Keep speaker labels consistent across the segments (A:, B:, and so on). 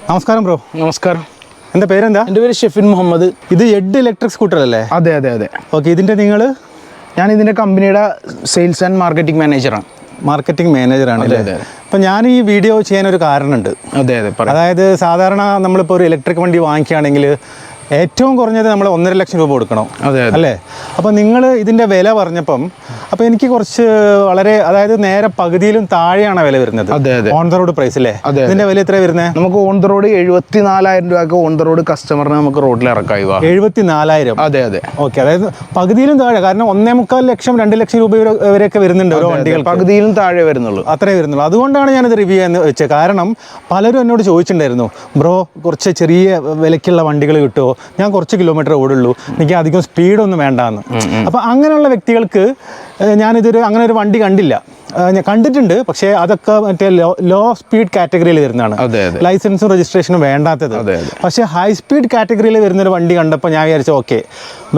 A: നമസ്കാരം ബ്രോ.
B: നമസ്കാരം.
A: എൻ്റെ പേരെന്താ?
B: എൻ്റെ പേര് ഷെഫിൻ മുഹമ്മദ്.
A: ഇത് എഡ് ഇലക്ട്രിക് സ്കൂട്ടർ അല്ലേ?
B: അതെ അതെ അതെ.
A: ഓക്കെ,
B: ഞാൻ ഇതിൻ്റെ കമ്പനിയുടെ സെയിൽസ് ആൻഡ് മാർക്കറ്റിംഗ് മാനേജറാണ്.
A: മാർക്കറ്റിംഗ് മാനേജറാണ് അല്ലേ?
B: അതെ.
A: അപ്പം ഞാൻ ഈ വീഡിയോ ചെയ്യാനൊരു കാരണമുണ്ട്.
B: അതെ അതെ.
A: അതായത് സാധാരണ നമ്മളിപ്പോൾ ഒരു ഇലക്ട്രിക് വണ്ടി വാങ്ങിക്കുകയാണെങ്കിൽ ഏറ്റവും കുറഞ്ഞത് നമ്മൾ 1.5 ലക്ഷം രൂപ കൊടുക്കണം.
B: അതെ
A: അല്ലേ? അപ്പോൾ നിങ്ങൾ ഇതിൻ്റെ വില പറഞ്ഞപ്പം അപ്പോൾ എനിക്ക് കുറച്ച് വളരെ, അതായത് നേരെ പകുതിയിലും താഴെയാണ് വില വരുന്നത്.
B: അതെ അതെ.
A: ഓൺ ദ റോഡ് പ്രൈസ് അല്ലേ? ഇതിൻ്റെ വില എത്ര വരുന്നത്?
B: നമുക്ക് ഓൺ ദ റോഡ് 74,000 രൂപയ്ക്ക് ഓൺ ദ റോഡ് കസ്റ്റമറിനെ നമുക്ക് റോഡിൽ ഇറക്കായി.
A: 74,000?
B: അതെ അതെ.
A: ഓക്കെ, അതായത് പകുതിയിലും താഴെ. കാരണം 1.25 ലക്ഷം 2 ലക്ഷം രൂപ വരെയൊക്കെ വരുന്നുണ്ട് ഓരോ വണ്ടികൾ.
B: പകുതിയിലും താഴെ വരുന്നുള്ളൂ.
A: അത്രേ വരുന്നുള്ളൂ. അതുകൊണ്ടാണ് ഞാനിത് റിവ്യൂ ചെയ്യാൻ വെച്ചത്. കാരണം പലരും എന്നോട് ചോദിച്ചിട്ടുണ്ടായിരുന്നു, ബ്രോ കുറച്ച് ചെറിയ വിലയ്ക്കുള്ള വണ്ടികൾ കിട്ടുമോ, ഞാൻ കുറച്ച് കിലോമീറ്റർ ഓടുള്ളൂ, എനിക്ക് അധികം സ്പീഡൊന്നും വേണ്ടാന്ന്. അപ്പോൾ അങ്ങനെയുള്ള വ്യക്തികൾക്ക് ഞാനിതൊരു അങ്ങനെ ഒരു വണ്ടി കണ്ടില്ല. ഞാൻ കണ്ടിട്ടുണ്ട്, പക്ഷേ അതൊക്കെ മറ്റേ ലോ സ്പീഡ് കാറ്റഗറിയിൽ വരുന്നതാണ്. ലൈസൻസും രജിസ്ട്രേഷനും വേണ്ടാത്തത്. പക്ഷേ ഹൈ സ്പീഡ് കാറ്റഗറിയിൽ വരുന്നൊരു വണ്ടി കണ്ടപ്പോൾ ഞാൻ വിചാരിച്ചു ഓക്കെ,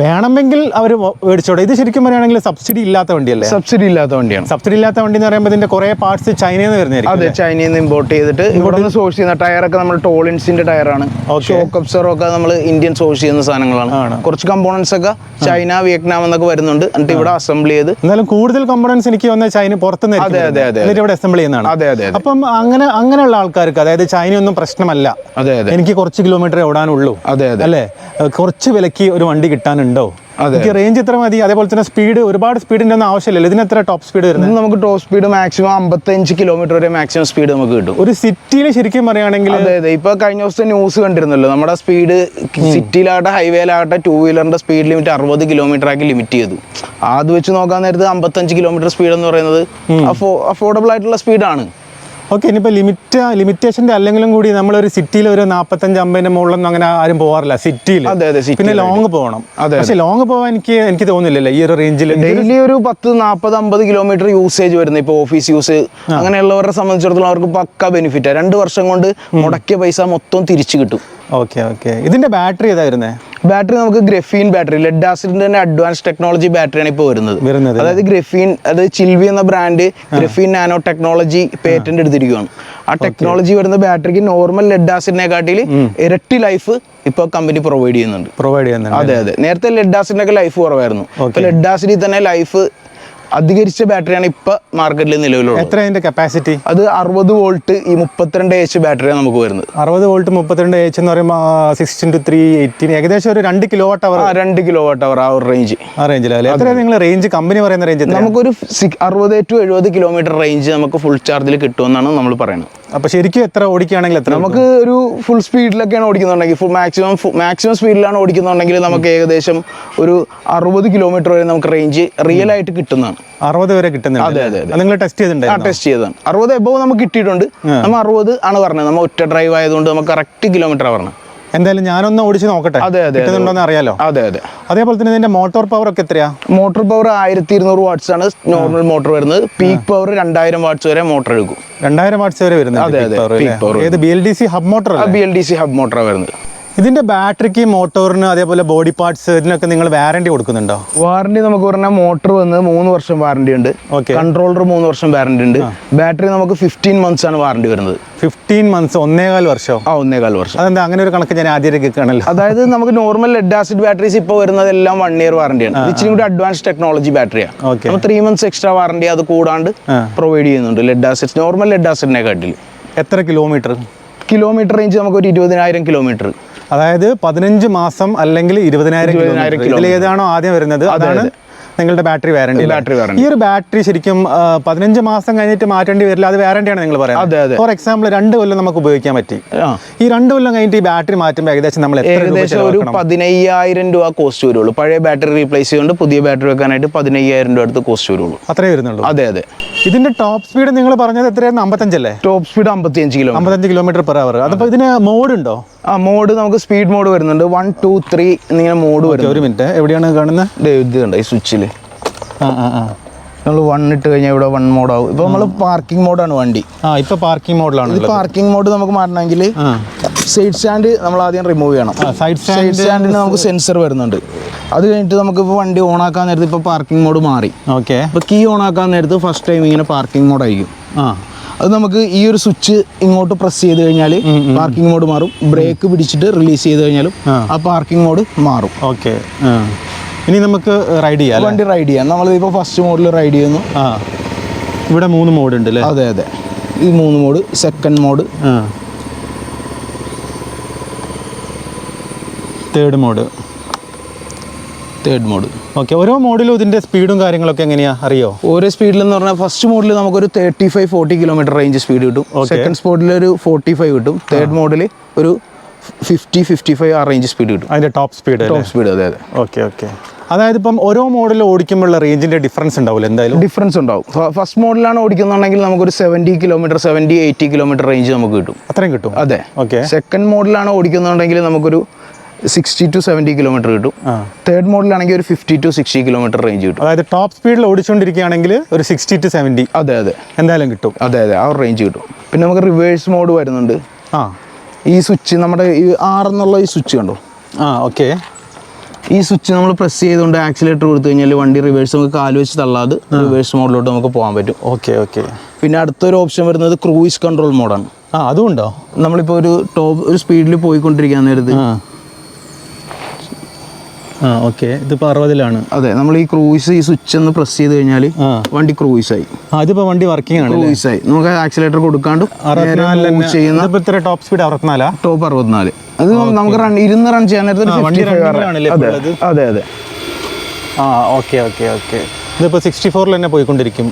A: വേണമെങ്കിൽ അവർ മേടിച്ചോട്ടെ. ഇത് ശരിക്കും പറയുകയാണെങ്കിൽ സബ്സിഡി ഇല്ലാത്ത വണ്ടിയല്ലേ?
B: സബ്സിഡി ഇല്ലാത്ത വണ്ടിയാണ്.
A: സബ്സിഡി ഇല്ലാത്ത വണ്ടി എന്ന് പറയുമ്പോൾ ഇതിന്റെ കുറേ പാർട്സ് ചൈനയിൽ നിന്ന് വരുന്നതായിരിക്കും.
B: അതെ, ചൈനയിൽ നിന്ന് ഇമ്പോർട്ട് ചെയ്തിട്ട് ഇവിടെ നിന്ന് സോഴ്സ് ചെയ്യുന്ന ടയറൊക്കെ നമ്മൾ ടോളിൻസിന്റെ ടയറാണ്. ഷോക്ക് അബ്സോർവൊക്കെ നമ്മൾ ഇന്ത്യൻ സോഴ്സ് ചെയ്യുന്ന സാധനങ്ങളാണ്. കുറച്ച് കമ്പോണൻസ് ഒക്കെ ചൈന, വിയറ്റ്നാം എന്നൊക്കെ വരുന്നുണ്ട്. എന്നിട്ട് ഇവിടെ അസംബിൾ ചെയ്ത്,
A: എന്നാലും കൂടുതൽ കമ്പോണൻസ് എനിക്ക് വന്ന ചൈന പുറത്തുനിന്ന് ഇവിടെ അസംബിൾ ചെയ്യുന്നതാണ്. അപ്പം അങ്ങനെയുള്ള ആൾക്കാർക്ക്, അതായത് ചൈനയൊന്നും പ്രശ്നമല്ല, എനിക്ക് കുറച്ച് കിലോമീറ്റർ ഓടാനുള്ളൂ അല്ലേ, കുറച്ച് വിലക്ക് ഒരു വണ്ടി കിട്ടാനുണ്ടോ, എനിക്ക് റേഞ്ച് എത്ര മതി, അതേപോലെ തന്നെ സ്പീഡ്, ഒരുപാട് സ്പീഡിന്റെ ഒന്നും ആവശ്യമില്ല. ഇതിന് എത്ര ടോപ്പ് സ്പീഡ് വരുന്നത്?
B: നമുക്ക് ടോപ്പ് സ്പീഡ് മാക്സിമം 55 കിലോമീറ്റർ വരെ മാക്സിമം സ്പീഡ് നമുക്ക് കിട്ടും
A: ഒരു സിറ്റിയിൽ. ശരിക്കും പറയുകയാണെങ്കിൽ
B: അതെ, ഇപ്പൊ കഴിഞ്ഞ ദിവസത്തെ ന്യൂസ് കണ്ടിരുന്നല്ലോ, നമ്മുടെ സ്പീഡ് സിറ്റിയിലാകട്ടെ ഹൈവേയിലാകട്ടെ 2 വീലറിന്റെ സ്പീഡ് ലിമിറ്റ് 60 കിലോമീറ്റർ ആക്കി ലിമിറ്റ് ചെയ്തു. അത് വെച്ച് നോക്കാൻ നേരത്ത് 55 കിലോമീറ്റർ സ്പീഡ് എന്ന് പറയുന്നത് അഫോർഡബിൾ ആയിട്ടുള്ള സ്പീഡാണ്.
A: ഓക്കെ, ഇനിയിപ്പോൾ ലിമിറ്റേഷൻ്റെ അല്ലെങ്കിലും കൂടി നമ്മളൊരു സിറ്റിയിൽ ഒരു 45-50 മുകളിലൊന്നും അങ്ങനെ ആരും പോകാറില്ല സിറ്റിയിൽ. പിന്നെ ലോങ് പോകണം. പക്ഷേ ലോങ് പോകാൻ എനിക്ക് തോന്നുന്നില്ലല്ലോ ഈ ഒരു റേഞ്ചിൽ.
B: ഡെയിലി ഒരു 10, 40, 50 കിലോമീറ്റർ യൂസേജ് വരുന്നത് ഇപ്പോൾ ഓഫീസ് യൂസ് അങ്ങനെയുള്ളവരെ സംബന്ധിച്ചിടത്തോളം അവർക്ക് പക്ക ബെനിഫിറ്റാണ്. 2 വർഷം കൊണ്ട് മുടക്കിയ പൈസ മൊത്തം തിരിച്ചു കിട്ടും.
A: ഓക്കെ. ഇതിന്റെ ബാറ്ററി ഏതാ വരുന്നത്?
B: ബാറ്ററി നമുക്ക് ഗ്രഫീൻ ബാറ്ററി, ലെഡ് ആസിഡിന്റെ തന്നെ അഡ്വാൻസ് ടെക്നോളജി ബാറ്ററിയാണ് ഇപ്പോൾ വരുന്നത്. അതായത് ഗ്രഫീൻ, അതായത് ചിൽവി എന്ന brand graphene nano technology patent എടുത്തിരിക്കുകയാണ്. ആ ടെക്നോളജി വരുന്ന ബാറ്ററിക്ക് നോർമൽ ലെഡ് ആസിഡിനെ കാട്ടിൽ ഇരട്ടി ലൈഫ് ഇപ്പോൾ കമ്പനി പ്രൊവൈഡ് ചെയ്യുന്നുണ്ട്. അതെ. നേരത്തെ ലെഡ് ആസിഡിനൊക്കെ ലൈഫ് കുറവായിരുന്നു. ഇപ്പൊ ലെഡ് ആസിഡിൽ തന്നെ ലൈഫ് അധികരിച്ച ബാറ്ററിയാണ് ഇപ്പൊ മാർക്കറ്റിൽ നിലവിലുള്ളത്.
A: എത്ര അതിന്റെ കപ്പാസിറ്റി?
B: അത് 60 വോൾട്ട് ഈ 32 എച്ച് ബാറ്ററിയാണ് നമുക്ക് വരുന്നത്.
A: 60 വോൾട്ട് 32 എച്ച് എന്ന് പറയുമ്പോൾ 6 × 3 18 ഏകദേശം ഒരു 2 കിലോവാട്ട് അവർ.
B: 2 കിലോവാട്ട് അവർ ആ ഒരു റേഞ്ച്.
A: ആ റേഞ്ചിലല്ലേ? എത്ര നിങ്ങൾ റേഞ്ച് കമ്പനി പറയുന്ന റേഞ്ച്?
B: നമുക്കൊരു 60 to 70 കിലോമീറ്റർ റേഞ്ച് നമുക്ക് ഫുൾ ചാർജിൽ കിട്ടുമെന്നാണ് നമ്മൾ പറയുന്നത്.
A: അപ്പൊ ശരിക്കും എത്ര ഓടിക്കുകയാണെങ്കിൽ എത്ര?
B: നമുക്ക് ഒരു ഫുൾ സ്പീഡിലൊക്കെയാണ് ഓടിക്കുന്നുണ്ടെങ്കിൽ, മാക്സിമം സ്പീഡിലാണ് ഓടിക്കുന്നുണ്ടെങ്കിൽ നമുക്ക് ഏകദേശം ഒരു 60 കിലോമീറ്റർ വരെ നമുക്ക് റേഞ്ച് റിയൽ ആയിട്ട് കിട്ടുന്നതാണ്.
A: 60 വരെ കിട്ടുന്നുണ്ട്? അതെ. നിങ്ങൾ ടെസ്റ്റ് ചെയ്തിട്ടുണ്ടായിരുന്നു?
B: ടെസ്റ്റ് ചെയ്തതാണ്. 60 എബോവ് നമുക്ക് കിട്ടിയിട്ടുണ്ട്. നമ്മൾ 60 ആണ് പറഞ്ഞത്. നമ്മൾ ഒറ്റ ഡ്രൈവ് ആയതുകൊണ്ട് നമുക്ക് കറക്റ്റ് കിലോമീറ്റർ പറഞ്ഞത്.
A: എന്തായാലും ഞാനൊന്ന് ഓടിച്ച് നോക്കട്ടെ കിട്ടുന്നുണ്ടോന്ന് അറിയാലോ. അതേപോലെ തന്നെ ഇതിന്റെ മോട്ടോർ പവർ ഒക്കെ എത്രയാ?
B: മോട്ടോർ പവർ 1200 വാട്ട്സ് ആണ് നോർമൽ മോട്ടോർ വരുന്നത്. പീക്ക് പവർ 2000 വാട്ട്സ് വരെ മോട്ടോർ എടുക്കും.
A: 2000 വാട്ട്സ് വരെ വരുന്നത്? ഏത് BLDC hub motor?
B: BLDC hub മോട്ടോറാണ് വരുന്നത്.
A: ഇതിന്റെ ബാറ്ററിക്ക്, മോട്ടോറിന്, അതേപോലെ ബോഡി പാർട്സ്, ഇതിനൊക്കെ നിങ്ങൾ വാറണ്ടി കൊടുക്കുന്നുണ്ടോ?
B: വാറണ്ടി നമുക്ക് പറഞ്ഞാൽ മോട്ടോർ വന്ന് 3 വർഷം വാറണ്ടി ഉണ്ട്. കൺട്രോളർ 3 വർഷം വാറണ്ടി ഉണ്ട്. ബാറ്ററി നമുക്ക് 15 മന്ത്സ് ആണ് വാറണ്ടി വരുന്നത്.
A: 15 മന്ത്സ്? 1.25 വർഷം?
B: 1.25 വർഷം.
A: അതെന്താ അങ്ങനെ ഒരു കണക്ക്? ഞാൻ ആദ്യമായിട്ട് കേൾക്കുകയാണല്ലോ.
B: അതായത് നമുക്ക് നോർമൽ ലെഡ് ആസിഡ് ബാറ്ററീസ് ഇപ്പോൾ വരുന്നതെല്ലാം 1 ഇയർ വാറണ്ടിയാണ്. ഇച്ചിരി കൂടി അഡ്വാൻസ് ടെക്നോളജി ബാറ്ററിയാണ്. 3 മന്ത്സ് എക്സ്ട്രാ വാറണ്ടി അത് കൂടാണ്ട് പ്രൊവൈഡ് ചെയ്യുന്നുണ്ട് ലെഡ് ആസിഡ്, നോർമൽ ലെഡ് ആസിഡിനെ കാട്ടിൽ.
A: എത്ര കിലോമീറ്റർ
B: റേഞ്ച്? നമുക്ക് ഒരു 20,000 കിലോമീറ്റർ.
A: അതായത് 15 മാസം അല്ലെങ്കിൽ 20,000 കിലോമീറ്റർ. ഇതിൽ ഏതാണോ ആദ്യം വരുന്നത് അതാണ് നിങ്ങളുടെ ബാറ്ററി വാറണ്ടി. ഈ ഒരു ബാറ്ററി ശരിക്കും 15 മാസം കഴിഞ്ഞിട്ട് മാറ്റേണ്ടി വരില്ല, അത് വാറണ്ടിയാണ് നിങ്ങൾ പറയുന്നത്? ഫോർ എക്സാമ്പിൾ 2 കൊല്ലം നമുക്ക് ഉപയോഗിക്കാൻ പറ്റി. ഈ 2 കൊല്ലം കഴിഞ്ഞിട്ട് ഈ ബാറ്ററി മാറ്റുമ്പോൾ ഏകദേശം നമ്മൾ
B: ഏകദേശം ഒരു 15,000 രൂപ കോസ്റ്റ് വരുള്ളൂ. പഴയ ബാറ്ററി റീപ്ലേസ് ചെയ്തുകൊണ്ട് പുതിയ ബാറ്ററി വെക്കാനായിട്ട് 15,000 രൂപ അടുത്ത് കോസ്റ്റ് വരുള്ളൂ.
A: അത്രേ വരുന്നുള്ളൂ?
B: അതെ.
A: ഇതിന്റെ ടോപ്പ് സ്പീഡ് നിങ്ങൾ പറഞ്ഞത് എത്രയായിരുന്നു? 55 അല്ലേ?
B: Top speed 55
A: kilometre per hour. അപ്പോൾ ഇതിന് മോഡ് ഉണ്ടോ?
B: മോഡ് നമുക്ക് സ്പീഡ് മോഡ് വരുന്നുണ്ട്. 1, 2, 3 എന്നിങ്ങനെ മോഡ് വരും.
A: ഒരു മിനിറ്റ്, എവിടെയാണ് കാണുന്നത്?
B: ഇത് കണ്ടോ ഈ സ്വിച്ചിൽ നമ്മൾ 1 ഇട്ട് കഴിഞ്ഞാൽ ഇവിടെ 1 മോഡാവും. ഇപ്പോൾ നമ്മൾ പാർക്കിംഗ് മോഡാണ് വണ്ടി.
A: ഇപ്പോൾ പാർക്കിംഗ് മോഡിലാണ്.
B: ഇത് പാർക്കിംഗ് മോഡ് നമുക്ക് മാറണമെങ്കിൽ സൈഡ് സ്റ്റാൻഡ് നമ്മൾ ആദ്യം റിമൂവ് ചെയ്യണം. സൈഡ് സ്റ്റാൻഡിന് നമുക്ക് സെൻസർ വരുന്നുണ്ട്. അത് കഴിഞ്ഞിട്ട് നമുക്കിപ്പോൾ വണ്ടി ഓൺ ആക്കാൻ നേരത്ത് ഇപ്പോൾ പാർക്കിംഗ് മോഡ് മാറി.
A: ഓക്കെ.
B: ഇപ്പോൾ കീ ഓൺ ആക്കാൻ നേരത്ത് ഫസ്റ്റ് ടൈം ഇങ്ങനെ പാർക്കിംഗ് മോഡായിരിക്കും. അത് നമുക്ക് ഈ ഒരു സ്വിച്ച് ഇങ്ങോട്ട് പ്രസ് ചെയ്ത് കഴിഞ്ഞാൽ പാർക്കിംഗ് മോഡ് മാറും. ബ്രേക്ക് പിടിച്ചിട്ട് റിലീസ് ചെയ്ത് കഴിഞ്ഞാലും ആ പാർക്കിംഗ് മോഡ് മാറും.
A: ഓക്കെ, ഇനി നമുക്ക് റൈഡ് ചെയ്യാം.
B: വണ്ടി റൈഡ് ചെയ്യാം. നമ്മളിപ്പോൾ ഫസ്റ്റ് മോഡിൽ റൈഡ് ചെയ്യുന്നു.
A: ഇവിടെ 3 മോഡ് ഉണ്ട് അല്ലേ?
B: അതെ അതെ, ഈ 3 mode. Second mode,
A: third mode. Okay, ഓരോ മോഡിലും ഇതിൻ്റെ സ്പീഡും കാര്യങ്ങളൊക്കെ എങ്ങനെയാ അറിയോ?
B: ഓരോ സ്പീഡിലെന്ന് പറഞ്ഞാൽ ഫസ്റ്റ് മോഡിൽ നമുക്കൊരു 35-40 കിലോമീറ്റർ റേഞ്ച് സ്പീഡ് കിട്ടും. സെക്കൻഡ് സ്പോട്ടിൽ ഒരു 45 കിട്ടും. തേർഡ് മോഡിൽ ഒരു 50-55 ആ റേഞ്ച് സ്പീഡ് കിട്ടും.
A: അതിൻ്റെ ടോപ്പ് സ്പീഡ്.
B: അതെ അതെ.
A: ഓക്കെ. അതായത് ഇപ്പം ഓരോ മോഡലും ഓടിക്കുമ്പോഴുള്ള റേഞ്ചിൻ്റെ ഡിഫറൻസ് ഉണ്ടാവില്ല? എന്തായാലും
B: ഡിഫറൻസ് ഉണ്ടാവും. ഫസ്റ്റ് മോഡലാണ് ഓടിക്കുന്നുണ്ടെങ്കിൽ നമുക്കൊരു 70 കിലോമീറ്റർ 70-80 കിലോമീറ്റർ റേഞ്ച് നമുക്ക് കിട്ടും.
A: അത്രയും കിട്ടും?
B: അതെ.
A: ഓക്കെ.
B: സെക്കൻഡ് മോഡലാണ് ഓടിക്കുന്നുണ്ടെങ്കിൽ നമുക്കൊരു 60-70 കിലോമീറ്റർ കിട്ടും. തേർഡ് മോഡലാണെങ്കിൽ ഒരു 50-60 കിലോമീറ്റർ റേഞ്ച് കിട്ടും.
A: അതായത് ടോപ്പ് സ്പീഡിൽ ഓടിച്ചുകൊണ്ടിരിക്കുകയാണെങ്കിൽ ഒരു 60-70
B: അതെ
A: എന്തായാലും കിട്ടും.
B: അതെ ആ ഒരു റേഞ്ച് കിട്ടും. പിന്നെ നമുക്ക് റിവേഴ്സ് മോഡ് വരുന്നുണ്ട്. ഈ സ്വിച്ച് നമ്മുടെ ഈ 6 എന്നുള്ള ഈ സ്വിച്ച് കണ്ടോ?
A: ഓക്കെ.
B: ഈ സ്വിച്ച് നമ്മൾ പ്രസ് ചെയ്തുകൊണ്ട് ആക്സിലേറ്റർ കൊടുത്തു കഴിഞ്ഞാൽ വണ്ടി റിവേഴ്സ് നമുക്ക് കാല് വെച്ച് തള്ളാതെ റിവേഴ്സ് മോഡിലോട്ട് നമുക്ക് പോകാൻ പറ്റും.
A: ഓക്കെ.
B: പിന്നെ അടുത്തൊരു ഓപ്ഷൻ വരുന്നത് ക്രൂയിസ് കൺട്രോൾ മോഡാണ്.
A: അതുകൊണ്ടോ?
B: നമ്മളിപ്പോൾ ഒരു സ്പീഡിൽ പോയിക്കൊണ്ടിരിക്കാൻ നേരത്ത്
A: ഓക്കെ, ഇതിപ്പോൾ 60-ലാണ്.
B: അതെ, നമ്മൾ ഈ സ്വിച്ച് ഒന്ന് പ്രസ് ചെയ്ത് കഴിഞ്ഞാൽ വണ്ടി ക്രൂയിസായി.
A: അതിപ്പോൾ വണ്ടി വർക്കിംഗ് ആണ്,
B: ക്രൂയിസായി. നമുക്ക് ആക്സിലേറ്റർ കൊടുക്കാണ്ട് ചെയ്യുന്ന
A: ടോപ്പ് സ്പീഡ് 64.
B: ടോപ്പ് 64. അത് നമുക്ക് ഇരുന്ന് റൺ ചെയ്യാൻ നേരത്തെ. അതെ അതെ.
A: ഓക്കെ. ഇതിപ്പോൾ 64-ൽ തന്നെ പോയിക്കൊണ്ടിരിക്കും.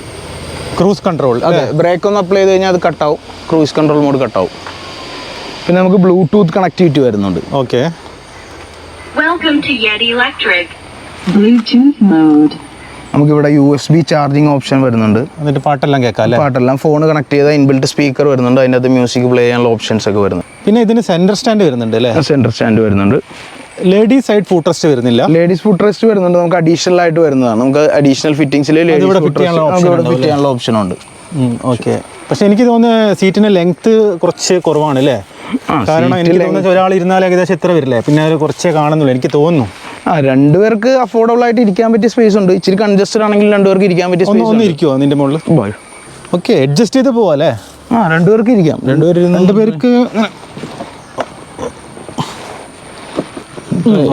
A: Cruise control.
B: അതെ, ബ്രേക്ക് ഒന്ന് അപ്ലൈ ചെയ്ത് കഴിഞ്ഞാൽ അത് കട്ടാവും. ക്രൂസ് കൺട്രോൾ മോഡ് കട്ടാവും. പിന്നെ നമുക്ക് ബ്ലൂടൂത്ത് കണക്ടിവിറ്റി വരുന്നുണ്ട്.
A: Okay.
C: Welcome to Yeti Electric. Bluetooth mode.
B: നമുക്കിവിടെ USB ചാർജിങ് ഓപ്ഷൻ വരുന്നുണ്ട്.
A: എന്നിട്ട് പാട്ടെല്ലാം കേൾക്കാം അല്ലേ?
B: പാട്ടെല്ലാം ഫോൺ കണക്ട് ചെയ്താൽ ഇൻബിൽറ്റ് സ്പീക്കർ വരുന്നുണ്ട്. അതിൻ്റെ അകത്ത് മ്യൂസിക് പ്ലേ ചെയ്യാനുള്ള ഓപ്ഷൻസ് ഒക്കെ വരുന്നു.
A: പിന്നെ ഇതിന് സെൻറ്റർ സ്റ്റാൻഡ് വരുന്നുണ്ട് അല്ലേ?
B: സെൻറ്റർ സ്റ്റാൻഡ് വരുന്നുണ്ട്.
A: ലേഡീസ് സൈഡ് ഫുഡ് റെസ്റ്റ് വരുന്നില്ല?
B: ലേഡീസ് ഫുഡ് റെസ്റ്റ് വരുന്നുണ്ട്. നമുക്ക് അഡീഷണൽ ആയിട്ട് വരുന്നതാണ്. നമുക്ക് അഡീഷണൽ ഫിറ്റിംഗ്സിൽ ഫിറ്റ് ചെയ്യാനുള്ള ഓപ്ഷൻ ഉണ്ട്.
A: ഓക്കെ. പക്ഷെ എനിക്ക് തോന്നുന്നു സീറ്റിന് ലെങ്ത് കുറച്ച് കുറവാണ് അല്ലേ? കാരണം എനിക്ക് തോന്നുന്നത് ഒരാൾ ഇരുന്നാൽ ഏകദേശം എത്ര വരില്ലേ? പിന്നെ അത് കുറച്ചേ കാണുന്നുള്ളൂ എനിക്ക് തോന്നുന്നു.
B: 2 പേർക്ക് അഫോർഡബിൾ ആയിട്ട് ഇരിക്കാൻ പറ്റിയ സ്പേസ് ഉണ്ട്. ഇച്ചിരി കൺജസ്റ്റഡ് ആണെങ്കിൽ 2 പേർക്ക് ഇരിക്കാൻ പറ്റിയ സ്പേസ്.
A: ഒന്ന് ഇരിക്കുമോ നിന്റെ മുകളിൽ? ഓക്കെ, അഡ്ജസ്റ്റ് ചെയ്ത് പോവാ അല്ലേ?
B: 2 പേർക്ക് ഇരിക്കാം.
A: 2 പേർക്ക്.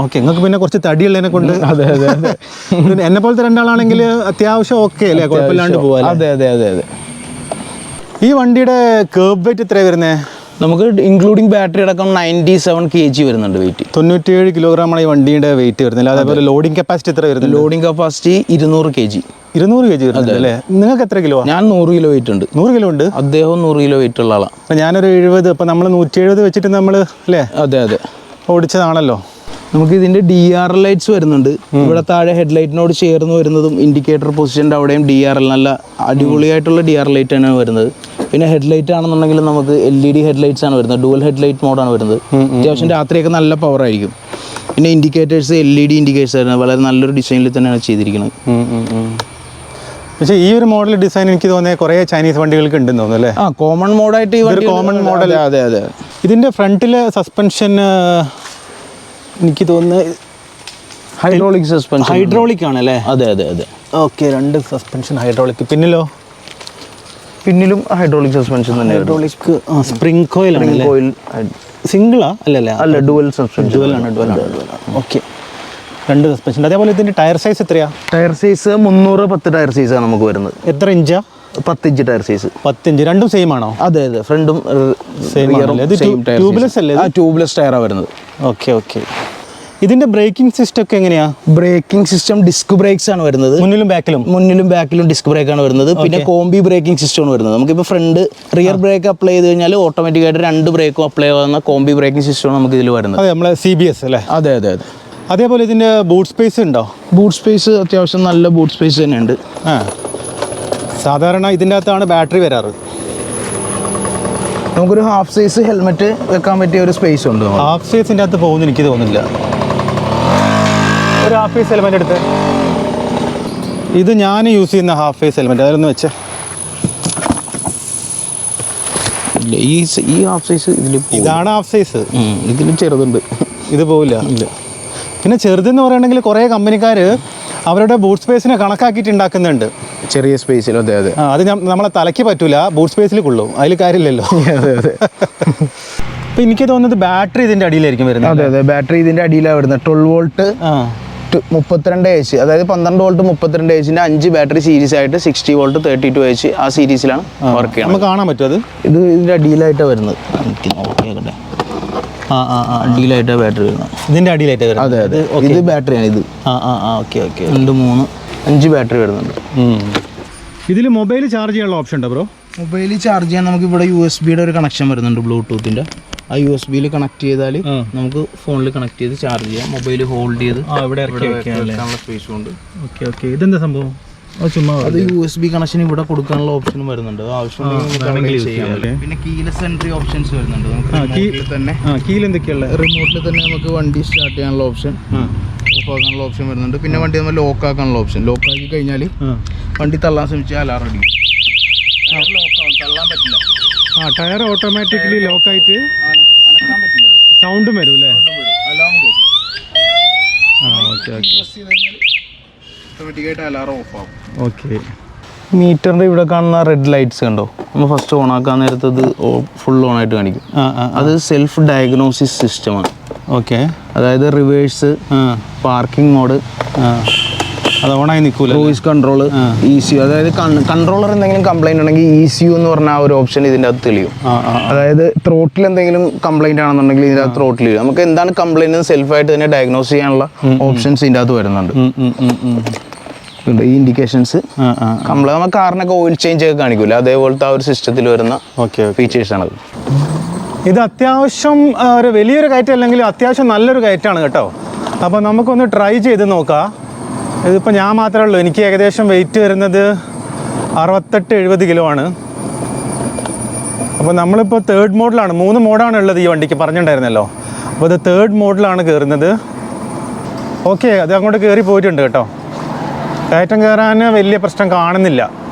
A: ഓക്കെ, നിങ്ങൾക്ക് പിന്നെ കുറച്ച് തടിയുള്ളതിനെ കൊണ്ട്.
B: അതെ
A: എന്നെ പോലത്തെ 2 ആളാണെങ്കിൽ അത്യാവശ്യം ഓക്കെ അല്ലേ? കുഴപ്പമില്ലാണ്ട് പോവാ.
B: അതെ.
A: ഈ വണ്ടിയുടെ കേർബ് വെയിറ്റ് എത്രയാണ് വരുന്നത്?
B: നമുക്ക് ഇൻക്ലൂഡിങ് ബാറ്ററി അടക്കം 97 kg വരുന്നുണ്ട് വെയിറ്റ്.
A: 97 കിലോഗ്രാമാണ് ഈ വണ്ടിയുടെ വെയിറ്റ് വരുന്നത്. അതേപോലെ ലോഡിംഗ് കപ്പാസിറ്റി എത്ര വരുന്നത്?
B: Loading capacity 200 kg.
A: 200 kg വരുന്നുണ്ട് അല്ലേ? നിങ്ങൾക്ക് എത്ര കിലോ?
B: ഞാൻ 100 കിലോ വെയിറ്റ് ഉണ്ട്.
A: 100 കിലോ ഉണ്ട്.
B: അദ്ദേഹം 100 കിലോ വെയിറ്റ് ഉള്ള ആളാണ്.
A: അപ്പം ഞാനൊരു 70. അപ്പം നമ്മൾ 170 വെച്ചിട്ട് നമ്മൾ അല്ലേ?
B: അതെ
A: ഓടിച്ചതാണല്ലോ.
B: നമുക്ക് ഇതിന്റെ DRL ലൈറ്റ്സ് വരുന്നുണ്ട്. ഇവിടെ താഴെ ഹെഡ്ലൈറ്റിനോട് ചേർന്ന് വരുന്നതും ഇൻഡിക്കേറ്റർ പൊസിഷൻ്റെ അവിടെയും DRL നല്ല അടിപൊളിയായിട്ടുള്ള DRL ലൈറ്റ് ആണ് വരുന്നത്. പിന്നെ ഹെഡ്ലൈറ്റ് ആണെന്നുണ്ടെങ്കിൽ നമുക്ക് LED ഹെഡ്ലൈറ്റ്സ് ആണ് വരുന്നത്. ഡുവൽ ഹെഡ്ലൈറ്റ് മോഡാണ് വരുന്നത്. അത്യാവശ്യം രാത്രിയൊക്കെ നല്ല പവർ ആയിരിക്കും. പിന്നെ ഇൻഡിക്കേറ്റേഴ്സ് LED ഇൻഡിക്കേറ്റേഴ്സ് ആയിരുന്നു. വളരെ നല്ലൊരു ഡിസൈനിൽ തന്നെയാണ് ചെയ്തിരിക്കുന്നത്.
A: പക്ഷേ ഈ ഒരു മോഡൽ ഡിസൈൻ എനിക്ക് തോന്നിയത് കുറേ ചൈനീസ് വണ്ടികൾക്ക് ഉണ്ടെന്ന് തോന്നുന്നു അല്ലേ?
B: കോമൺ മോഡായിട്ട്
A: കോമൺ മോഡൽ.
B: അതെ.
A: ഇതിൻ്റെ ഫ്രണ്ടിലെ സസ്പെൻഷൻ എനിക്ക് തോന്നുന്നത് ഹൈഡ്രോളിക് ആണല്ലേ?
B: അതെ.
A: ഓക്കെ, 2 സസ്പെൻഷൻ ഹൈഡ്രോളിക്.
B: പിന്നിലും ഹൈഡ്രോളിക് സസ്പെൻഷൻ തന്നെ.
A: ഹൈഡ്രോളിക് സ്പ്രിംഗ് കോയിൽ ആണല്ലേ? സിംഗിളാ അല്ല
B: ഡുവൽ സസ്പെൻഷൻ.
A: ഡുവലാണ്. Okay, 2 suspension. അതേപോലെ ഇതിന്റെ ടയർ സൈസ് എത്രയാ?
B: ടയർ സൈസ് 310 ടയർ സൈസാണ് നമുക്ക് വരുന്നത്.
A: എത്ര ഇഞ്ചാ?
B: 10 ഇഞ്ച് ടയർ സൈസ്.
A: 10 ഇഞ്ച്. രണ്ടും സെയിം ആണോ?
B: അതെ ഫ്രണ്ടും
A: ട്യൂബ്ലെസ് അല്ലേ?
B: ട്യൂബ്ലെസ് ടയറാണ് വരുന്നത്.
A: ഓക്കെ. ഇതിന്റെ ബ്രേക്കിംഗ് സിസ്റ്റം ഒക്കെ എങ്ങനെയാ?
B: ബ്രേക്കിംഗ് സിസ്റ്റം ഡിസ്ക് ബ്രേക്സ് ആണ് വരുന്നത്. മുന്നിലും ബാക്കിലും ഡിസ്ക് ബ്രേക്ക് ആണ് വരുന്നത്. പിന്നെ കോംബി ബ്രേക്കിംഗ് സിസ്റ്റം ആണ് വരുന്നത്. നമുക്കിപ്പോൾ ഫ്രണ്ട് റിയർ ബ്രേക്ക് അപ്ലൈ ചെയ്ത് കഴിഞ്ഞാൽ ഓട്ടോമാറ്റിക്കായിട്ട് 2 ബ്രേക്കും അപ്ലൈ ആവുന്ന കോംബി ബ്രേക്കിംഗ് സിസ്റ്റം ആണ് നമുക്ക് ഇതിൽ വരുന്നത്.
A: അതെ, നമ്മളെ CBS അല്ലേ?
B: അതെ.
A: അതേപോലെ ഇതിന്റെ ബൂട്ട് സ്പേസ് ഉണ്ടോ?
B: ബൂട്ട് സ്പേസ് അത്യാവശ്യം നല്ല ബൂട്ട് സ്പേസ് തന്നെയുണ്ട്.
A: സാധാരണ ഇതിൻ്റെ അകത്താണ് ബാറ്ററി വരാറ്.
B: നമുക്കൊരു ഹാഫ് സൈസ് ഹെൽമെറ്റ് വെക്കാൻ പറ്റിയ ഒരു സ്പേസ് ഉണ്ട്.
A: ഹാഫ് സൈസിൻ്റെ അകത്ത് പോകുന്നു എനിക്ക് തോന്നുന്നില്ല. ഒരു ഹാഫ് സൈസ് ഹെൽമെറ്റ് എടുത്ത്. ഇത് ഞാൻ യൂസ് ചെയ്യുന്ന ഹാഫ് സൈസ് ഹെൽമെറ്റ്. അതിലൊന്ന് വെച്ചേ.
B: ഈ ഹാഫ് സൈസ്
A: ഇതാണ് ഹാഫ് സൈസ്.
B: ഇതിലും ചെറുതുണ്ട്.
A: ഇത് പോവില്ല. പിന്നെ ചെറുതെന്ന് പറയുകയാണെങ്കിൽ കുറേ കമ്പനിക്കാർ അവരുടെ ബൂട്ട് സ്പേസിനെ കണക്കാക്കിയിട്ട് ഉണ്ടാക്കുന്നുണ്ട്
B: ചെറിയ സ്പേസിൽ. അതെ അതെ.
A: അത് നമ്മളെ തലയ്ക്ക് പറ്റൂല, ബൂട്ട് സ്പേസിൽ കൊള്ളും, അതിൽ കാര്യമില്ലല്ലോ.
B: അതെ അതെ.
A: അപ്പോൾ എനിക്ക് തോന്നുന്നത് ബാറ്ററി ഇതിൻ്റെ അടിയിലായിരിക്കും വരുന്നത്.
B: അതെ അതെ, ബാറ്ററി ഇതിൻ്റെ അടിയിലാണ് വരുന്നത്. 12 വോൾട്ട് 32 H, അതായത് 12 വോൾട്ട് 32 Hന്റെ 5 ബാറ്ററി സീരീസ് ആയിട്ട് 60 വോൾട്ട് 32 H ആ സീരീസിലാണ് വർക്ക് ചെയ്യുന്നത്.
A: നമുക്ക് കാണാൻ പറ്റും അത്.
B: ഇത് ഇതിൻ്റെ അടിയിലായിട്ടാണ് വരുന്നത്. എനിക്ക് നോക്കിയാക്കട്ടെ. അടിയിലായിട്ടാണ് ബാറ്ററി വരുന്നത്.
A: ഇതിൻ്റെ അടിയിലായിട്ട് വരുന്നത്.
B: അതെ അതെ, ഇത് ബാറ്ററിയാണ് ഇത്.
A: Okay okay.
B: 2 3 5 ബാറ്ററി വരുന്നുണ്ട്.
A: ഇതിൽ മൊബൈൽ ചാർജ് ചെയ്യാനുള്ള ഓപ്ഷൻ ഉണ്ടോ ബ്രോ?
B: മൊബൈൽ ചാർജ് ചെയ്യാൻ നമുക്ക് ഇവിടെ USB-യുടെ ഒരു കണക്ഷൻ വരുന്നുണ്ട്, ബ്ലൂടൂത്തിൻ്റെ. ആ USB-ൽ കണക്ട് ചെയ്താൽ നമുക്ക് ഫോണിൽ കണക്ട് ചെയ്ത് ചാർജ് ചെയ്യാം. മൊബൈൽ ഹോൾഡ് ചെയ്ത് ഇവിടെ വെക്കാനുള്ള സ്പേസും ഉണ്ട്.
A: Okay okay. ഇതെന്താ സംഭവം?
B: ചുമ്മാ അത് USB കണക്ഷൻ ഇവിടെ കൊടുക്കാനുള്ള ഓപ്ഷനും വരുന്നുണ്ട്. ആവശ്യമുണ്ടെങ്കിൽ പിന്നെ കീലെസ് എൻട്രി ഓപ്ഷൻസ് വരുന്നുണ്ട്. നമുക്ക് തന്നെ
A: കീൽ എന്തൊക്കെയുള്ള
B: റിമോട്ടിൽ തന്നെ നമുക്ക് വണ്ടി സ്റ്റാർട്ട് ചെയ്യാനുള്ള ഓപ്ഷൻ, ഓഫ് ആക്കാനുള്ള ഓപ്ഷൻ വരുന്നുണ്ട്. പിന്നെ വണ്ടി നമ്മൾ ലോക്ക് ആക്കാനുള്ള ഓപ്ഷൻ. ലോക്ക് ആക്കി കഴിഞ്ഞാൽ വണ്ടി തള്ളാൻ ശ്രമിച്ചാൽ അലാറം അടിക്കും. തള്ളാൻ പറ്റില്ല.
A: ടയർ ഓട്ടോമാറ്റിക്കലി ലോക്ക് ആയിട്ട്
B: അനക്കാൻ പറ്റില്ല.
A: സൗണ്ടും വരും അല്ലേ?
B: അലാറം കേൾക്കും.
A: ഓക്കെ
B: ഓട്ടോമാറ്റിക്കായിട്ട് അലാറം ഓഫ് ആവും.
A: ഓക്കെ.
B: മീറ്ററിൻ്റെ ഇവിടെ കാണുന്ന റെഡ് ലൈറ്റ്സ് കണ്ടോ? നമ്മൾ ഫസ്റ്റ് ഓൺ ആക്കാൻ നേരത്ത് അത് ഫുൾ ഓൺ ആയിട്ട് കാണിക്കും. അത് സെൽഫ് ഡയഗ്നോസിസ് സിസ്റ്റമാണ്.
A: ഓക്കെ.
B: അതായത് റിവേഴ്സ്, പാർക്കിംഗ് മോഡ്,
A: അത് ഓണായി നിൽക്കൂല.
B: Cruise control, ECU. അതായത് കൺട്രോളർ എന്തെങ്കിലും കംപ്ലൈൻറ്റ് ഉണ്ടെങ്കിൽ ECU എന്ന് പറഞ്ഞ ആ ഒരു ഓപ്ഷൻ ഇതിൻ്റെ അകത്ത് തെളിയും. അതായത് ത്രോട്ടിൽ എന്തെങ്കിലും കംപ്ലൈൻറ്റ് ആണെന്നുണ്ടെങ്കിൽ ഇതിൻ്റെ അകത്ത് ത്രോട്ടിൽ വരും. നമുക്ക് എന്താണ് കംപ്ലൈൻറ്റ് എന്ന് സെൽഫായിട്ട് തന്നെ ഡയഗ്നോസ് ചെയ്യാനുള്ള ഓപ്ഷൻസ് ഇതിൻ്റെ അകത്ത് വരുന്നുണ്ട്. ഈ ഇൻഡിക്കേഷൻസ് കംപ്ലൈൻറ്റ് നമ്മൾ കാറിനൊക്കെ ഓയിൽ ചേഞ്ച് ഒക്കെ കാണിക്കില്ല, അതേപോലത്തെ ആ ഒരു സിസ്റ്റത്തിൽ വരുന്ന ഫീച്ചേഴ്സാണത്.
A: ഇത് അത്യാവശ്യം ഒരു വലിയൊരു കയറ്റം അല്ലെങ്കിൽ അത്യാവശ്യം നല്ലൊരു കയറ്റമാണ് കേട്ടോ. അപ്പോൾ നമുക്കൊന്ന് ട്രൈ ചെയ്ത് നോക്കാം. ഇതിപ്പോൾ ഞാൻ മാത്രമേ ഉള്ളൂ, എനിക്ക് ഏകദേശം വെയിറ്റ് വരുന്നത് 68-70 കിലോ ആണ്. അപ്പോൾ നമ്മളിപ്പോൾ 3rd മോഡിലാണ്. 3 മോഡാണ് ഉള്ളത് ഈ വണ്ടിക്ക്, പറഞ്ഞിട്ടുണ്ടായിരുന്നല്ലോ. അപ്പോൾ ഇത് 3rd മോഡിലാണ് കയറുന്നത്. ഓക്കെ, അത് അങ്ങോട്ട് കയറി പോയിട്ടുണ്ട് കേട്ടോ. കയറ്റം കയറാൻ വലിയ പ്രശ്നം കാണുന്നില്ല.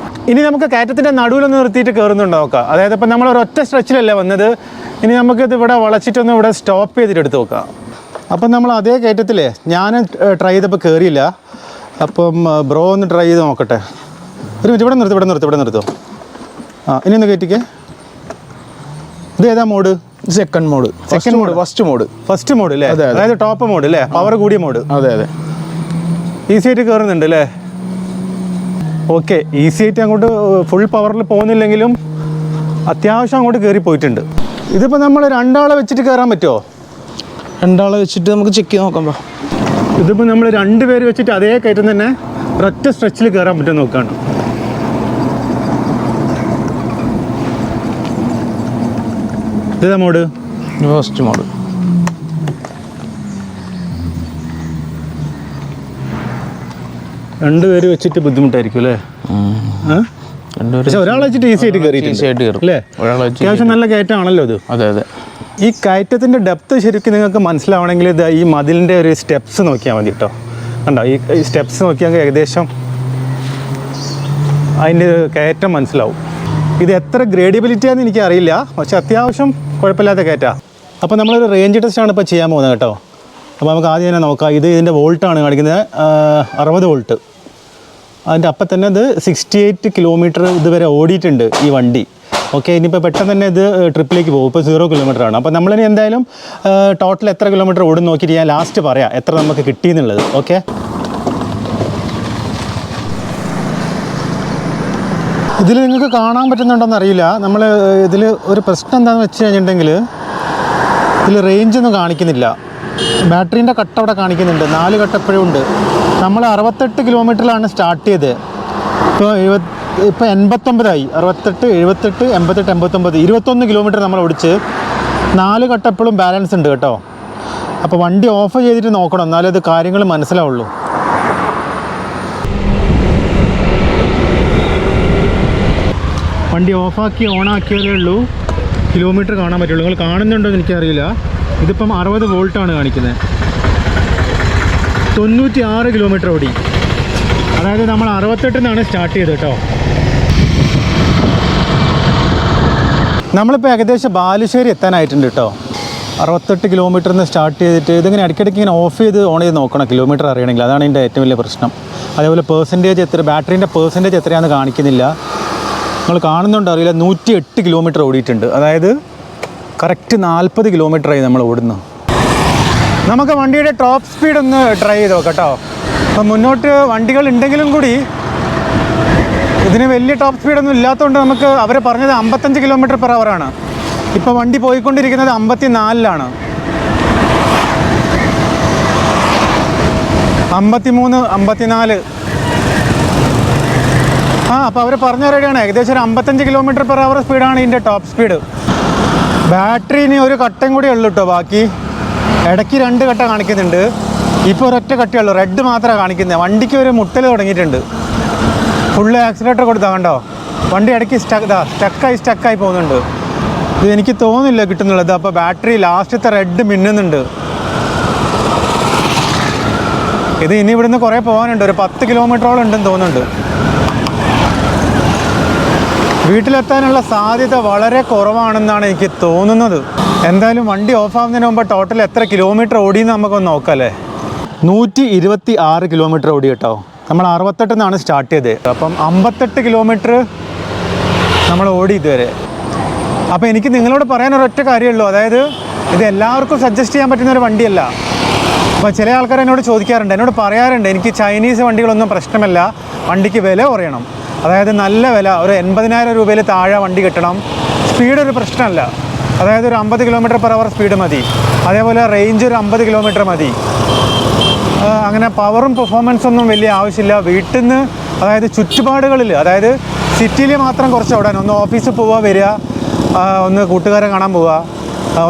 A: ഇനി നമുക്ക് കയറ്റത്തിൻ്റെ നടുവിലൊന്ന് നിർത്തിയിട്ട് കയറുന്നുണ്ടോ നോക്കാം. അതായത് ഇപ്പം നമ്മൾ ഒരൊറ്റ സ്ട്രെച്ചിലല്ലേ വന്നത്, ഇനി നമുക്കിത് ഇവിടെ വളച്ചിട്ടൊന്ന് ഇവിടെ സ്റ്റോപ്പ് ചെയ്തിട്ട് എടുത്ത് നോക്കാം. അപ്പം നമ്മൾ അതേ കയറ്റത്തിലേ ഞാൻ ട്രൈ ചെയ്തപ്പോൾ കയറിയില്ല. അപ്പം ബ്രോ ഒന്ന് ട്രൈ ചെയ്ത് നോക്കട്ടെ. ഒരു മിനിറ്റ്, ഇവിടെ നിർത്തോ. ഇനി ഒന്ന് കയറ്റിക്കേ. ഇത് ഏതാ mode?
B: Second mode. First mode
A: അല്ലേ? അതായത് ടോപ്പ് മോഡ് അല്ലേ? പവർ കൂടിയ മോഡ്.
B: അതെ അതെ.
A: ഈസി ആയിട്ട് കയറുന്നുണ്ട് അല്ലേ? ഓക്കെ. ഈസി ആയിട്ട് അങ്ങോട്ട് ഫുൾ പവറിൽ പോകുന്നില്ലെങ്കിലും അത്യാവശ്യം അങ്ങോട്ട് കയറി പോയിട്ടുണ്ട്. ഇതിപ്പോൾ നമ്മൾ 2 ആളെ വെച്ചിട്ട് കയറാൻ പറ്റുമോ?
B: 2 ആളെ വെച്ചിട്ട് നമുക്ക് ചെക്ക് ചെയ്ത് നോക്കാം.
A: ഇതിപ്പോൾ നമ്മൾ 2 പേര് വെച്ചിട്ട് അതേ കയറ്റം തന്നെ ഒരൊറ്റ സ്ട്രെച്ചിൽ കയറാൻ പറ്റുമോ നോക്കാണ്. ഇതാ മോഡ്?
B: First mode.
A: രണ്ട് പേര് വെച്ചിട്ട് ബുദ്ധിമുട്ടായിരിക്കും അല്ലേ? പക്ഷെ ഒരാളെ വെച്ചിട്ട് ഈസി ആയിട്ട് കയറിയിട്ട് അല്ലേ? അത്യാവശ്യം നല്ല കയറ്റമാണല്ലോ ഇത്.
B: അതെ അതെ.
A: ഈ കയറ്റത്തിൻ്റെ ഡെപ്ത് ശരിക്കും നിങ്ങൾക്ക് മനസ്സിലാവണമെങ്കിൽ ഇത് ഈ മതിലിൻ്റെ ഒരു സ്റ്റെപ്സ് നോക്കിയാൽ മതി കേട്ടോ. കണ്ടോ, ഈ സ്റ്റെപ്സ് നോക്കിയാൽ ഏകദേശം അതിൻ്റെ കയറ്റം മനസ്സിലാവും. ഇത് എത്ര ഗ്രേഡിബിലിറ്റിയാണെന്ന് എനിക്കറിയില്ല, പക്ഷെ അത്യാവശ്യം കുഴപ്പമില്ലാത്ത കയറ്റമാണ്. അപ്പോൾ നമ്മളൊരു റേഞ്ച് ടെസ്റ്റാണ് ഇപ്പോൾ ചെയ്യാൻ പോകുന്നത് കേട്ടോ. അപ്പോൾ നമുക്ക് ആദ്യം തന്നെ നോക്കാം. ഇതിൻ്റെ വോൾട്ടാണ് കാണിക്കുന്നത്, 60 വോൾട്ട്. അതിൻ്റെ അപ്പം തന്നെ ഇത് 68 കിലോമീറ്റർ ഇതുവരെ ഓടിയിട്ടുണ്ട് ഈ വണ്ടി. ഓക്കെ, ഇനിയിപ്പോൾ പെട്ടെന്ന് തന്നെ ഇത് ട്രിപ്പിലേക്ക് പോകും. ഇപ്പോൾ 0 കിലോമീറ്ററാണ്. അപ്പോൾ നമ്മളിനി എന്തായാലും ടോട്ടൽ എത്ര കിലോമീറ്റർ ഓടും നോക്കിയിട്ട് ഞാൻ ലാസ്റ്റ് പറയാം എത്ര നമുക്ക് കിട്ടിയെന്നുള്ളത്. ഓക്കെ, ഇതിൽ നിങ്ങൾക്ക് കാണാൻ പറ്റുന്നുണ്ടോയെന്ന് അറിയില്ല. നമ്മൾ ഇതിൽ ഒരു പ്രശ്നം എന്താണെന്ന് വെച്ച് കഴിഞ്ഞിട്ടുണ്ടെങ്കിൽ ഇതിൽ റേഞ്ചൊന്നും കാണിക്കുന്നില്ല. ബാറ്ററീൻ്റെ കട്ട് അവിടെ കാണിക്കുന്നുണ്ട്, 4 കട്ട് എപ്പോഴും ഉണ്ട്. നമ്മൾ 68 കിലോമീറ്ററിലാണ് സ്റ്റാർട്ട് ചെയ്തത്. ഇപ്പോൾ 89 68, 78, 88, 89, 21 കിലോമീറ്റർ നമ്മൾ ഓടിച്ച് 4 കട്ട് എപ്പോഴും ബാലൻസ് ഉണ്ട് കേട്ടോ. അപ്പോൾ വണ്ടി ഓഫ് ചെയ്തിട്ട് നോക്കണം, എന്നാലേ അത് കാര്യങ്ങൾ മനസ്സിലാവുള്ളൂ. വണ്ടി ഓഫാക്കി ഓണാക്കിയാലേ ഉള്ളൂ കിലോമീറ്റർ കാണാൻ പറ്റുള്ളൂ. നിങ്ങൾ കാണുന്നുണ്ടോ എന്ന് എനിക്കറിയില്ല. ഇതിപ്പം 60 വോൾട്ടാണ് കാണിക്കുന്നത്. 96 കിലോമീറ്റർ ഓടി. അതായത് നമ്മൾ 68 സ്റ്റാർട്ട് ചെയ്തത് കേട്ടോ. നമ്മളിപ്പോൾ ഏകദേശം ബാലുശ്ശേരി എത്താനായിട്ടുണ്ട് കേട്ടോ. 68 കിലോമീറ്ററിൽ നിന്ന് സ്റ്റാർട്ട് ചെയ്തിട്ട് ഇതിങ്ങനെ ഇടയ്ക്കിടയ്ക്ക് ഇങ്ങനെ ഓഫ് ചെയ്ത് ഓൺ ചെയ്ത് നോക്കണം കിലോമീറ്റർ അറിയണമെങ്കിൽ. അതാണ് ഇതിൻ്റെ ഏറ്റവും വലിയ പ്രശ്നം. അതേപോലെ പെർസെൻറ്റേജ് എത്ര, ബാറ്ററീൻ്റെ പെർസെൻറ്റേജ് എത്രയാണെന്ന് കാണിക്കുന്നില്ല. നിങ്ങൾ കാണുന്നുണ്ടോ അറിയില്ല, 108 കിലോമീറ്റർ ഓടിയിട്ടുണ്ട്. അതായത് കറക്റ്റ് 40 കിലോമീറ്ററായി നമ്മൾ ഓടുന്നു. നമുക്ക് വണ്ടിയുടെ ടോപ്പ് സ്പീഡ് ഒന്ന് ട്രൈ ചെയ്ത് നോക്കാം കേട്ടോ. അപ്പം മുന്നോട്ട് വണ്ടികൾ ഉണ്ടെങ്കിലും കൂടി ഇതിന് വലിയ ടോപ്പ് സ്പീഡൊന്നും ഇല്ലാത്തതുകൊണ്ട് നമുക്ക് അവർ പറഞ്ഞത് 55 km/h ആണ്. ഇപ്പോൾ വണ്ടി പോയിക്കൊണ്ടിരിക്കുന്നത് 54-ലാണ്. 53, 54. അപ്പോൾ അവർ പറഞ്ഞ റെഡിയാണ്. ഏകദേശം ഒരു 55 km/h സ്പീഡാണ് ഇതിൻ്റെ ടോപ്പ് സ്പീഡ്. ബാറ്ററിന് ഒരു കട്ടയും കൂടി ഉള്ളൂ കേട്ടോ. ബാക്കി ഇടയ്ക്ക് 2 കട്ട കാണിക്കുന്നുണ്ട്. ഇപ്പോൾ ഒരൊറ്റ കട്ടയുള്ളൂ, റെഡ് മാത്രമാണ് കാണിക്കുന്നത്. വണ്ടിക്ക് ഒരു മുട്ടൽ തുടങ്ങിയിട്ടുണ്ട്. ഫുള്ള് ആക്സിലേറ്റർ കൊടുത്താൽ കണ്ടോ, വണ്ടി ഇടയ്ക്ക് സ്റ്റക്കായി പോകുന്നുണ്ട്. ഇത് എനിക്ക് തോന്നുന്നില്ല കിട്ടുന്നുള്ളത്. അപ്പോൾ ബാറ്ററി ലാസ്റ്റത്തെ റെഡ് മിന്നുന്നുണ്ട്. ഇത് ഇനി ഇവിടുന്ന് കുറേ പോകാനുണ്ട്, ഒരു 10 കിലോമീറ്ററോളം ഉണ്ടെന്ന് തോന്നുന്നുണ്ട്. വീട്ടിലെത്താനുള്ള സാധ്യത വളരെ കുറവാണെന്നാണ് എനിക്ക് തോന്നുന്നത്. എന്തായാലും വണ്ടി ഓഫാവുന്നതിന് മുമ്പ് ടോട്ടൽ എത്ര കിലോമീറ്റർ ഓടിയെന്ന് നമുക്കൊന്ന് നോക്കാം അല്ലേ. 126 കിലോമീറ്റർ ഓടി കേട്ടോ. നമ്മൾ 68-ന്നാണ് സ്റ്റാർട്ട് ചെയ്തത്. അപ്പം 58 കിലോമീറ്റർ നമ്മൾ ഓടി ഇതുവരെ. അപ്പോൾ എനിക്ക് നിങ്ങളോട് പറയാൻ ഒരൊറ്റ കാര്യമുള്ളൂ, അതായത് ഇത് എല്ലാവർക്കും സജസ്റ്റ് ചെയ്യാൻ പറ്റുന്ന ഒരു വണ്ടിയല്ല. അപ്പോൾ ചില ആൾക്കാർ എന്നോട് ചോദിക്കാറുണ്ട്, എന്നോട് പറയാറുണ്ട്, എനിക്ക് ചൈനീസ് വണ്ടികളൊന്നും പ്രശ്നമല്ല, വണ്ടിക്ക് വില കുറയണം. അതായത് നല്ല വില, ഒരു 80,000 രൂപയിൽ താഴെ വണ്ടി കിട്ടണം. സ്പീഡ് ഒരു പ്രശ്നമല്ല, അതായത് ഒരു 50 km/h സ്പീഡ് മതി. അതേപോലെ റേഞ്ച് ഒരു 50 കിലോമീറ്റർ മതി. അങ്ങനെ പവറും പെർഫോമൻസൊന്നും വലിയ ആവശ്യമില്ല. വീട്ടിൽ നിന്ന്, അതായത് ചുറ്റുപാടുകളിൽ, അതായത് സിറ്റിയിൽ മാത്രം കുറച്ച് ഓടാൻ, ഒന്ന് ഓഫീസിൽ പോവുക വരിക, ഒന്ന് കൂട്ടുകാരെ കാണാൻ പോവുക,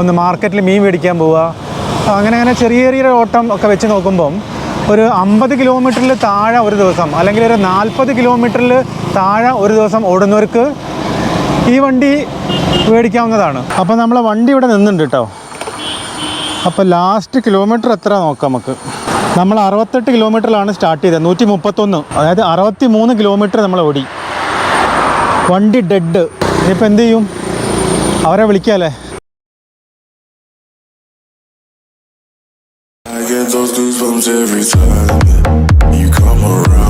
A: ഒന്ന് മാർക്കറ്റിൽ മീൻ മേടിക്കാൻ പോവുക, അങ്ങനെ ചെറിയ ചെറിയ ഓട്ടം ഒക്കെ വെച്ച് നോക്കുമ്പം ഒരു 50 കിലോമീറ്ററിൽ താഴെ ഒരു ദിവസം, അല്ലെങ്കിൽ ഒരു 40 കിലോമീറ്ററിൽ താഴെ ഒരു ദിവസം ഓടുന്നവർക്ക് ഈ വണ്ടി മേടിക്കാവുന്നതാണ്. അപ്പോൾ നമ്മളെ വണ്ടി ഇവിടെ നിന്നുണ്ട് കേട്ടോ. അപ്പോൾ ലാസ്റ്റ് കിലോമീറ്റർ എത്ര നോക്കാം നമുക്ക്. നമ്മൾ 68 കിലോമീറ്ററിലാണ് സ്റ്റാർട്ട് ചെയ്തത്, 131, അതായത് 63 കിലോമീറ്റർ നമ്മൾ ഓടി. വണ്ടി ഡെഡ്. ഇനിയിപ്പോൾ എന്ത് ചെയ്യും, അവരെ വിളിക്കാമല്ലേ.
D: I get those goosebumps every time you come around.